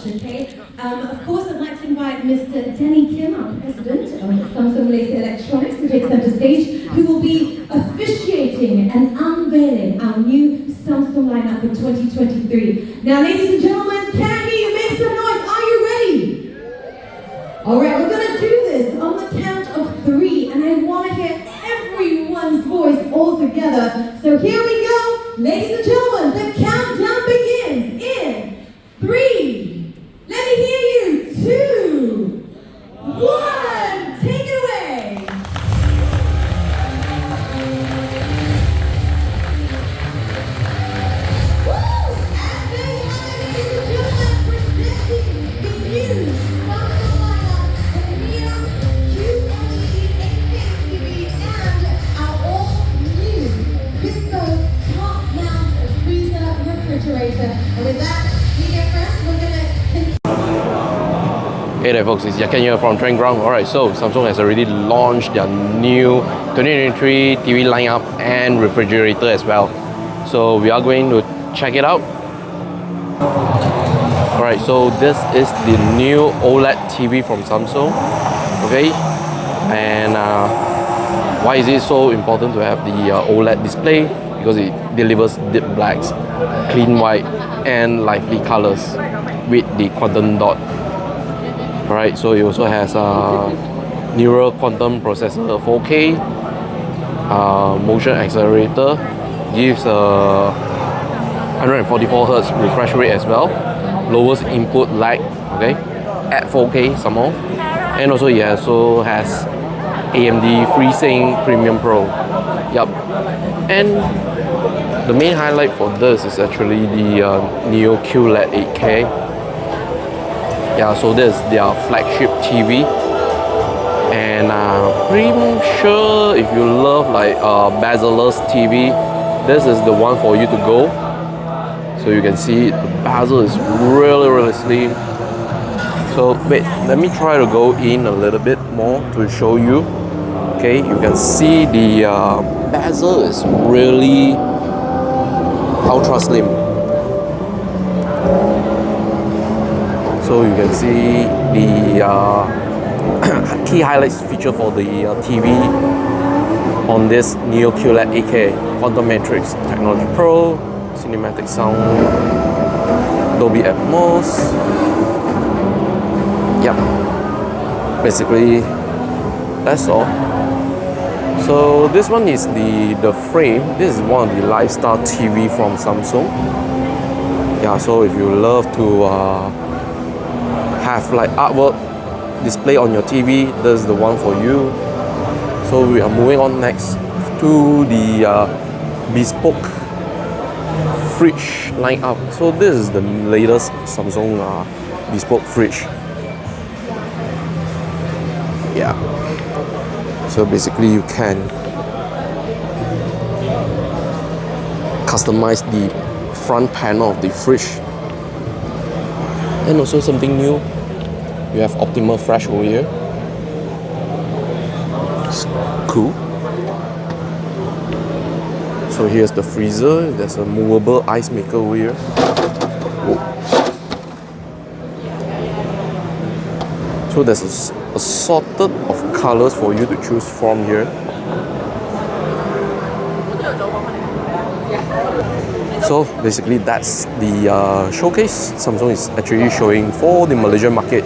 watch, okay? Of course, I'd like to invite Mr. Danny Kim, our president of Samsung Malaysia Electronics, to take center stage, who will be officiating and unveiling our new Samsung lineup for 2023. Now, ladies and gentlemen, can I hear you make some noise? Are you ready? All right, we're going to do this on the count of 3, and I want to hear everyone's voice all together. So here we go. Ladies and gentlemen, the countdown begins in 3. Let me hear you. 2, 1. Take it away. Woo! And there you have it, ladies and gentlemen, presenting the new Samsung lineup, the Neo QLED 8K TV and our all-new Bespoke top-mount freezer refrigerator. And with that, media friends, we're going to Hey there folks, it's Yaken here from Trend Ground. Alright, so Samsung has already launched their new 2023 TV lineup and refrigerator as well. So we are going to check it out. Alright, so this is the new OLED TV from Samsung. Okay, and why is it so important to have the OLED display? Because it delivers deep blacks, clean white and lively colors with the quantum dot. Alright, so it also has a neural quantum processor 4K, motion accelerator, gives a 144 Hz refresh rate as well, lowers input lag, okay, at 4K some more, and also it also has AMD FreeSync Premium Pro. Yup, and the main highlight for this is actually the Neo QLED 8K. Yeah, so this is their flagship TV, and pretty sure if you love like bezel-less TV, this is the one for you to go. So you can see the bezel is really slim. So wait, let me try to go in a little bit more to show you. Okay, you can see the bezel is really ultra slim. So you can see the key highlights feature for the TV on this Neo QLED 8K: Quantum Matrix Technology Pro, Cinematic Sound, Dolby Atmos. Yeah, basically that's all. So this one is the frame. This is one of the lifestyle TV from Samsung. Yeah, so if you love to have like artwork display on your TV, this is the one for you. So we are moving on next to the Bespoke fridge lineup. So this is the latest Samsung Bespoke fridge. Yeah, so basically you can customize the front panel of the fridge. And also something new, you have Optimal Fresh over here. It's cool. So here's the freezer. There's a movable ice maker over here. Whoa. So there's a assorted of colors for you to choose from here. So basically that's the showcase Samsung is actually showing for the Malaysian market